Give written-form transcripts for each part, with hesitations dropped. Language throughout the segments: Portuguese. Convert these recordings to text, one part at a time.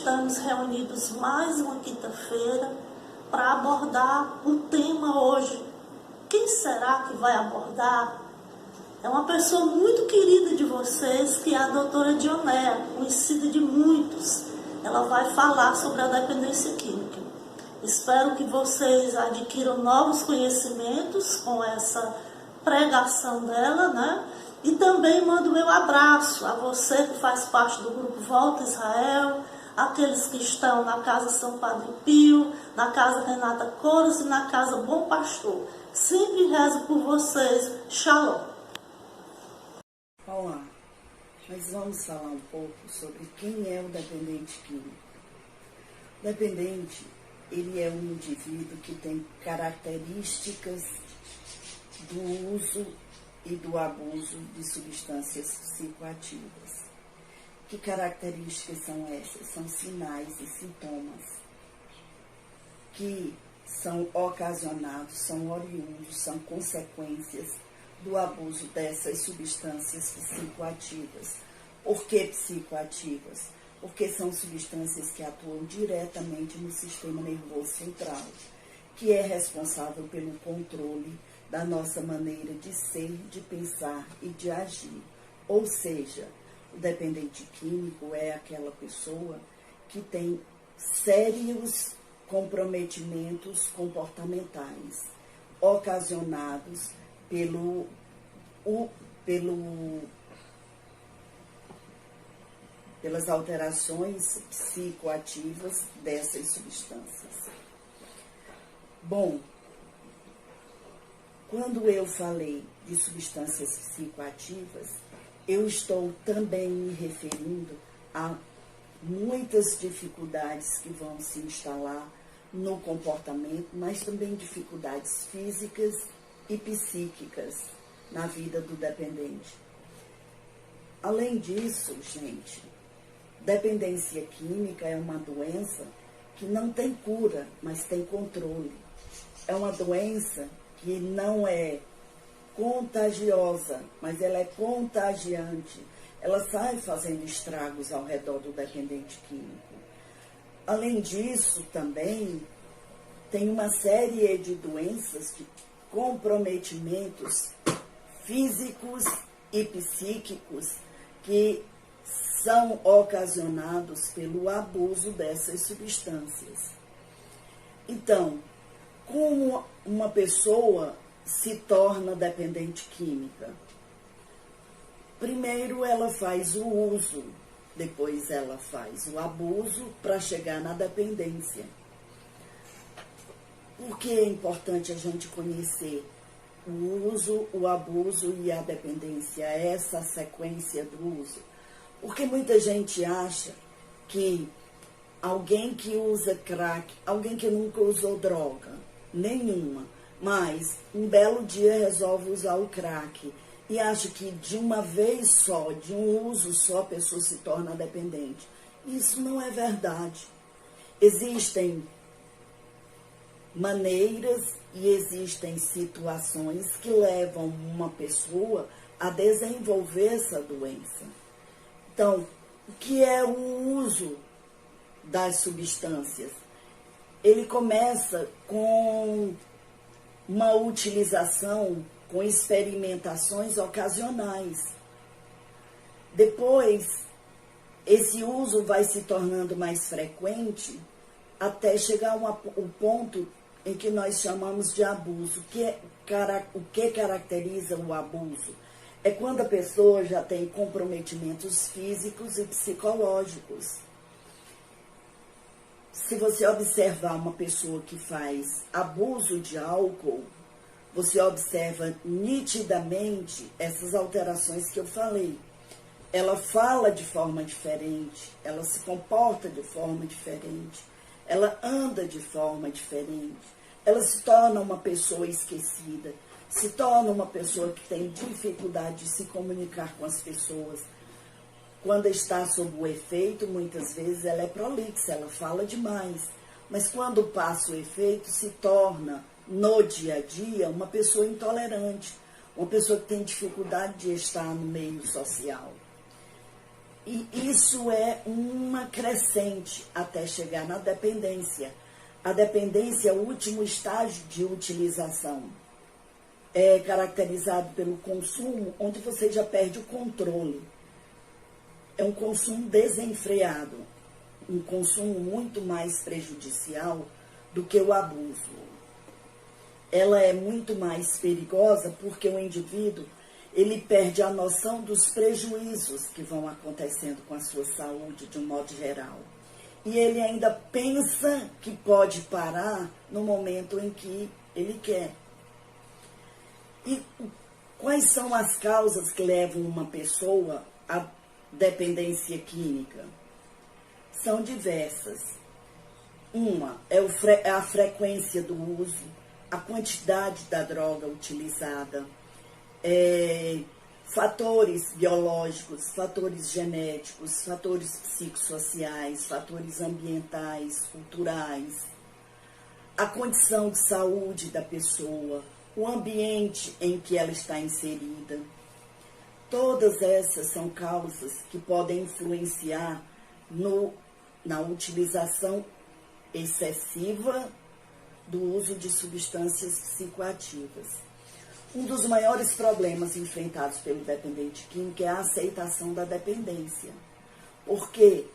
estamos reunidos mais uma quinta-feira para abordar o tema hoje. Quem será que vai abordar? É uma pessoa muito querida de vocês, que é a doutora Dionéia, conhecida de muitos. Ela vai falar sobre a dependência química. Espero que vocês adquiram novos conhecimentos com essa pregação dela, né? E também mando meu abraço a você que faz parte do grupo Volta Israel, aqueles que estão na Casa São Padre Pio, na Casa Renata Couros e na Casa Bom Pastor. Sempre rezo por vocês. Shalom. Olá, nós vamos falar um pouco sobre quem é o dependente químico. O dependente, ele é um indivíduo que tem características do uso e do abuso de substâncias psicoativas. Que características são essas? São sinais e sintomas que são ocasionados, são oriundos, são consequências do abuso dessas substâncias psicoativas. Por que psicoativas? Porque são substâncias que atuam diretamente no sistema nervoso central, que é responsável pelo controle da nossa maneira de ser, de pensar e de agir. Ou seja, o dependente químico é aquela pessoa que tem sérios comprometimentos comportamentais ocasionados pelas alterações psicoativas dessas substâncias. Bom, quando eu falei de substâncias psicoativas, eu estou também me referindo a muitas dificuldades que vão se instalar no comportamento, mas também dificuldades físicas e psíquicas na vida do dependente. Além disso, gente, dependência química é uma doença que não tem cura, mas tem controle. É uma doença que não é contagiosa, mas ela é contagiante. Ela sai fazendo estragos ao redor do dependente químico. Além disso, também tem uma série de doenças, de comprometimentos físicos e psíquicos que são ocasionados pelo abuso dessas substâncias. Então, como uma pessoa se torna dependente química? Primeiro ela faz o uso, depois ela faz o abuso para chegar na dependência. Por que é importante a gente conhecer o uso, o abuso e a dependência, essa sequência do uso? Porque muita gente acha que alguém que usa crack, alguém que nunca usou droga nenhuma, mas um belo dia resolve usar o crack e acha que de uma vez só, de um uso só, a pessoa se torna dependente. Isso não é verdade. Existem maneiras e existem situações que levam uma pessoa a desenvolver essa doença. Então, o que é o uso das substâncias? Ele começa com uma utilização, com experimentações ocasionais. Depois, esse uso vai se tornando mais frequente até chegar ao ponto em que nós chamamos de abuso. O que caracteriza o abuso? É quando a pessoa já tem comprometimentos físicos e psicológicos. Se você observar uma pessoa que faz abuso de álcool, você observa nitidamente essas alterações que eu falei. Ela fala de forma diferente, ela se comporta de forma diferente, ela anda de forma diferente, ela se torna uma pessoa esquecida, se torna uma pessoa que tem dificuldade de se comunicar com as pessoas. Quando está sob o efeito, muitas vezes ela é prolixa, ela fala demais. Mas quando passa o efeito, se torna, no dia a dia, uma pessoa intolerante, uma pessoa que tem dificuldade de estar no meio social. E isso é uma crescente até chegar na dependência. A dependência é o último estágio de utilização. É caracterizado pelo consumo, onde você já perde o controle. É um consumo desenfreado, um consumo muito mais prejudicial do que o abuso. Ela é muito mais perigosa porque o indivíduo ele perde a noção dos prejuízos que vão acontecendo com a sua saúde de um modo geral. E ele ainda pensa que pode parar no momento em que ele quer. E quais são as causas que levam uma pessoa à dependência química? São diversas. Uma é a frequência do uso, a quantidade da droga utilizada, fatores biológicos, fatores genéticos, fatores psicossociais, fatores ambientais, culturais, a condição de saúde da pessoa, o ambiente em que ela está inserida. Todas essas são causas que podem influenciar na utilização excessiva do uso de substâncias psicoativas. Um dos maiores problemas enfrentados pelo dependente químico é a aceitação da dependência. Por quê?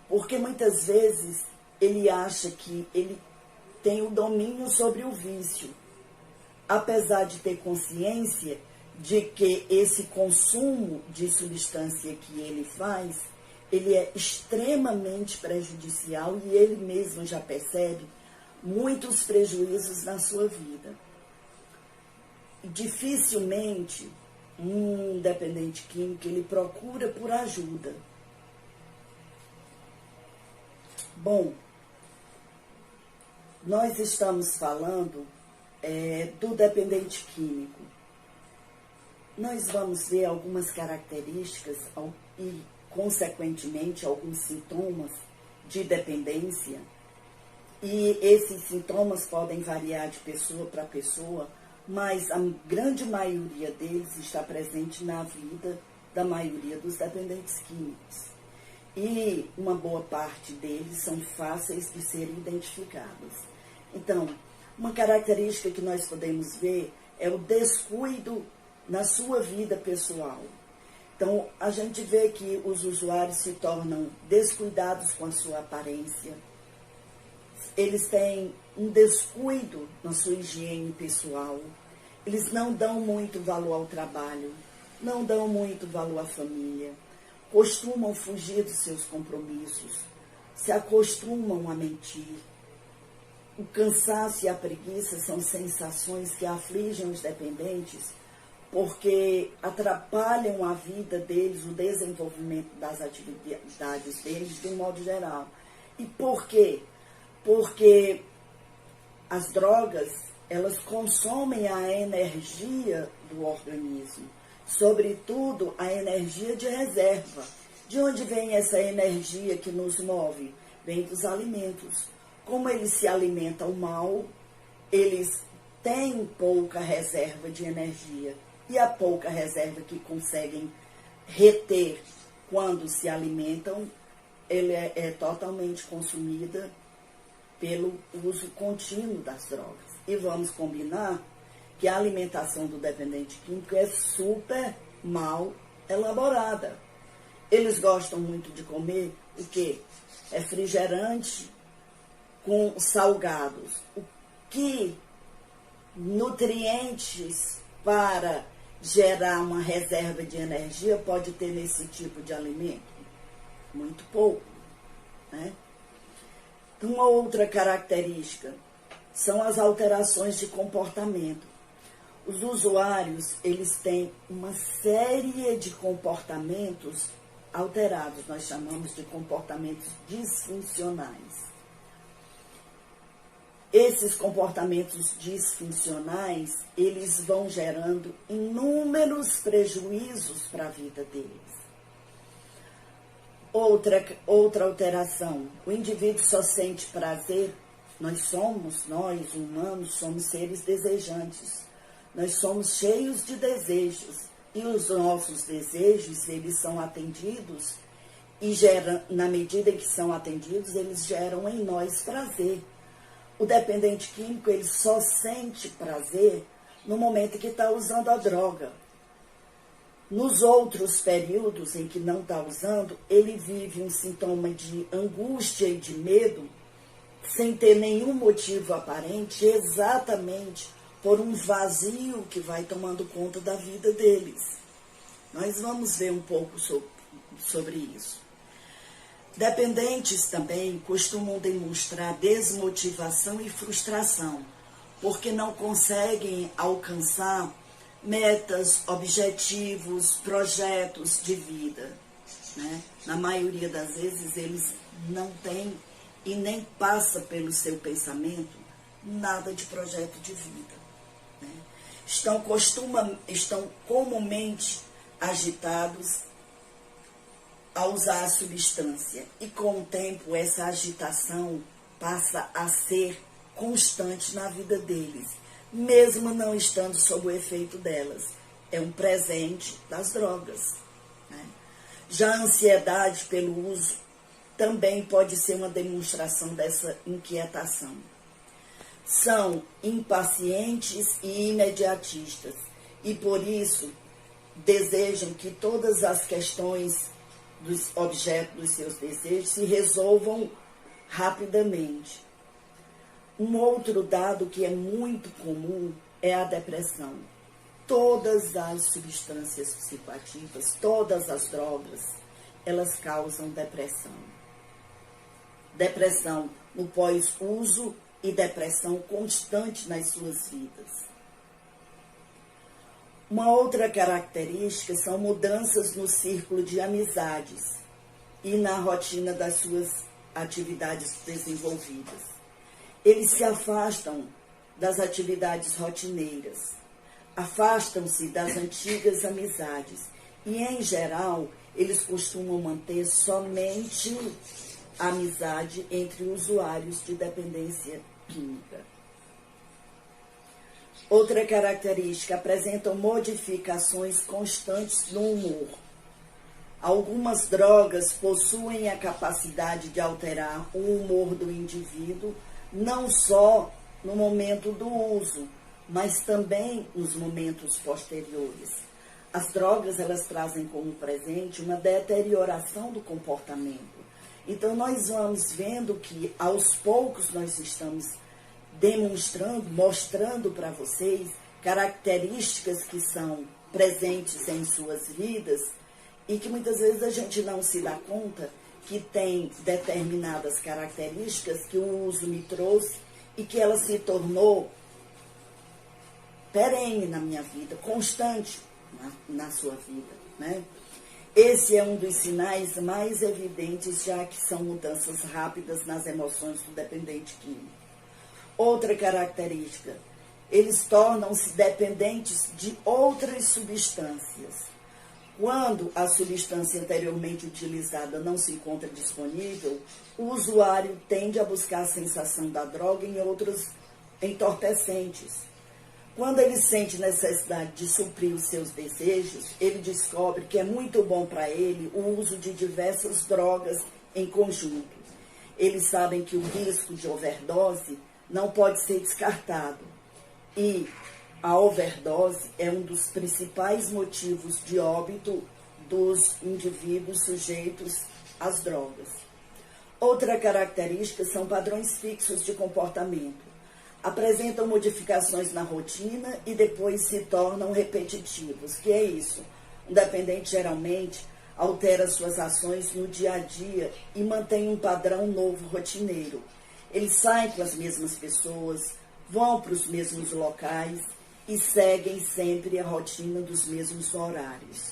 Porque muitas vezes ele acha que ele tem o domínio sobre o vício, apesar de ter consciência de que esse consumo de substância que ele faz, ele é extremamente prejudicial e ele mesmo já percebe muitos prejuízos na sua vida. Dificilmente um dependente químico ele procura por ajuda. Bom, nós estamos falando do dependente químico. Nós vamos ver algumas características e, consequentemente, alguns sintomas de dependência. E esses sintomas podem variar de pessoa para pessoa, mas a grande maioria deles está presente na vida da maioria dos dependentes químicos. E uma boa parte deles são fáceis de serem identificados. Então, uma característica que nós podemos ver é o descuido na sua vida pessoal. Então, a gente vê que os usuários se tornam descuidados com a sua aparência. Eles têm um descuido na sua higiene pessoal. Eles não dão muito valor ao trabalho, não dão muito valor à família, costumam fugir dos seus compromissos, se acostumam a mentir. O cansaço e a preguiça são sensações que afligem os dependentes porque atrapalham a vida deles, o desenvolvimento das atividades deles de um modo geral. E por quê? Porque as drogas, elas consomem a energia do organismo, sobretudo a energia de reserva. De onde vem essa energia que nos move? Vem dos alimentos. Como eles se alimentam mal, eles têm pouca reserva de energia. E a pouca reserva que conseguem reter quando se alimentam, ele é totalmente consumida pelo uso contínuo das drogas. E vamos combinar que a alimentação do dependente químico é super mal elaborada. Eles gostam muito de comer o quê? Refrigerante com salgados. O que nutrientes para gerar uma reserva de energia pode ter nesse tipo de alimento? Muito pouco, né? Uma outra característica são as alterações de comportamento. Os usuários, eles têm uma série de comportamentos alterados, nós chamamos de comportamentos disfuncionais. Esses comportamentos disfuncionais, eles vão gerando inúmeros prejuízos para a vida deles. Outra alteração, o indivíduo só sente prazer. Nós humanos, somos seres desejantes. Nós somos cheios de desejos. E os nossos desejos, eles são atendidos e geram, na medida em que são atendidos, eles geram em nós prazer. O dependente químico, ele só sente prazer no momento que está usando a droga. Nos outros períodos em que não está usando, ele vive um sintoma de angústia e de medo, sem ter nenhum motivo aparente, exatamente por um vazio que vai tomando conta da vida deles. Nós vamos ver um pouco sobre isso. Dependentes também costumam demonstrar desmotivação e frustração, porque não conseguem alcançar metas, objetivos, projetos de vida, né? Na maioria das vezes eles não têm e nem passa pelo seu pensamento nada de projeto de vida, né? Estão comumente agitados a usar a substância e com o tempo essa agitação passa a ser constante na vida deles, mesmo não estando sob o efeito delas. É um presente das drogas, né? Já a ansiedade pelo uso também pode ser uma demonstração dessa inquietação. São impacientes e imediatistas e por isso desejam que todas as questões dos objetos dos seus desejos se resolvam rapidamente. Um outro dado que é muito comum é a depressão. Todas as substâncias psicoativas, todas as drogas, elas causam depressão. Depressão no pós-uso e depressão constante nas suas vidas. Uma outra característica são mudanças no círculo de amizades e na rotina das suas atividades desenvolvidas. Eles se afastam das atividades rotineiras, afastam-se das antigas amizades e, em geral, eles costumam manter somente a amizade entre usuários de dependência química. Outra característica, apresentam modificações constantes no humor. Algumas drogas possuem a capacidade de alterar o humor do indivíduo, não só no momento do uso, mas também nos momentos posteriores. As drogas, elas trazem como presente uma deterioração do comportamento. Então, nós vamos vendo que, aos poucos, nós estamos demonstrando, mostrando para vocês características que são presentes em suas vidas e que muitas vezes a gente não se dá conta que tem determinadas características que o uso me trouxe e que ela se tornou perene na minha vida, constante na sua vida, né? Esse é um dos sinais mais evidentes, já que são mudanças rápidas nas emoções do dependente químico. Outra característica, eles tornam-se dependentes de outras substâncias. Quando a substância anteriormente utilizada não se encontra disponível, o usuário tende a buscar a sensação da droga em outros entorpecentes. Quando ele sente necessidade de suprir os seus desejos, ele descobre que é muito bom para ele o uso de diversas drogas em conjunto. Eles sabem que o risco de overdose não pode ser descartado. E a overdose é um dos principais motivos de óbito dos indivíduos sujeitos às drogas. Outra característica são padrões fixos de comportamento. Apresentam modificações na rotina e depois se tornam repetitivos. Que é isso? Um dependente geralmente altera suas ações no dia a dia e mantém um padrão novo rotineiro. Eles saem com as mesmas pessoas, vão para os mesmos locais e seguem sempre a rotina dos mesmos horários.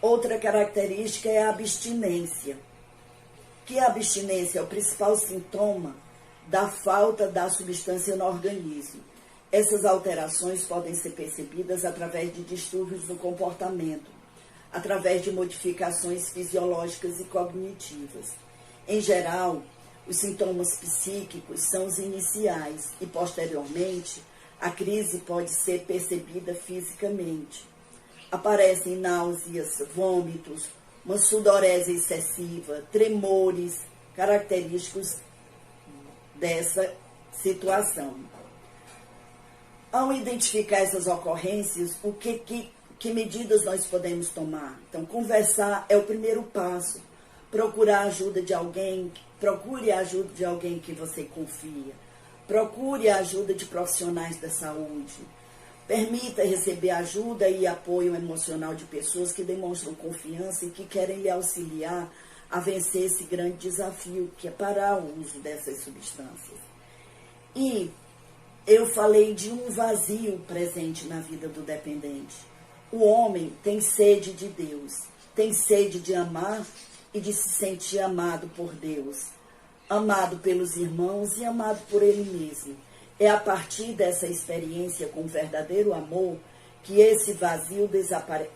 Outra característica é a abstinência. Que a abstinência é o principal sintoma da falta da substância no organismo. Essas alterações podem ser percebidas através de distúrbios no comportamento, através de modificações fisiológicas e cognitivas. Em geral, os sintomas psíquicos são os iniciais e, posteriormente, a crise pode ser percebida fisicamente. Aparecem náuseas, vômitos, uma sudorese excessiva, tremores característicos dessa situação. Ao identificar essas ocorrências, que medidas nós podemos tomar? Então, conversar é o primeiro passo. Procurar ajuda de alguém, procure a ajuda de alguém que você confia. Procure a ajuda de profissionais da saúde. Permita receber ajuda e apoio emocional de pessoas que demonstram confiança e que querem lhe auxiliar a vencer esse grande desafio, que é parar o uso dessas substâncias. E eu falei de um vazio presente na vida do dependente. O homem tem sede de Deus, tem sede de amar e de se sentir amado por Deus, amado pelos irmãos e amado por ele mesmo. É a partir dessa experiência com o verdadeiro amor que esse vazio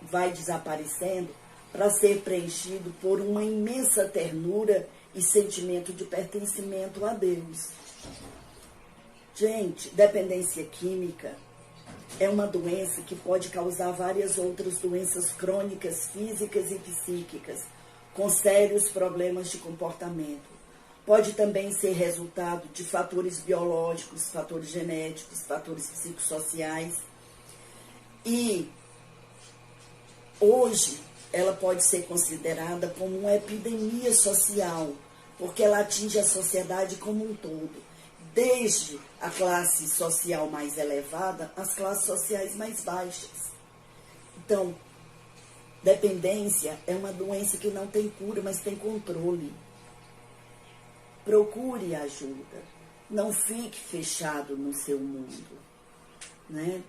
vai desaparecendo para ser preenchido por uma imensa ternura e sentimento de pertencimento a Deus. Gente, dependência química é uma doença que pode causar várias outras doenças crônicas, físicas e psíquicas, com sérios problemas de comportamento. Pode também ser resultado de fatores biológicos, fatores genéticos, fatores psicossociais. E hoje ela pode ser considerada como uma epidemia social, porque ela atinge a sociedade como um todo, desde a classe social mais elevada às classes sociais mais baixas. Então, dependência é uma doença que não tem cura, mas tem controle. Procure ajuda. Não fique fechado no seu mundo, né?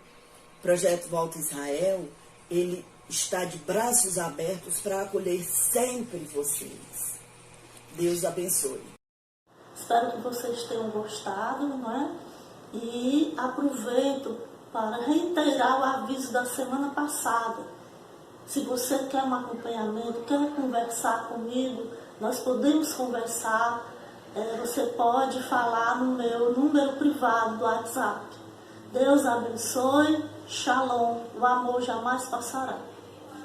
O Projeto Volta Israel, ele está de braços abertos para acolher sempre vocês. Deus abençoe. Espero que vocês tenham gostado, não é? E aproveito para reiterar o aviso da semana passada. Se você quer um acompanhamento, quer conversar comigo, nós podemos conversar. Você pode falar no meu número privado do WhatsApp. Deus abençoe. Shalom. O amor jamais passará.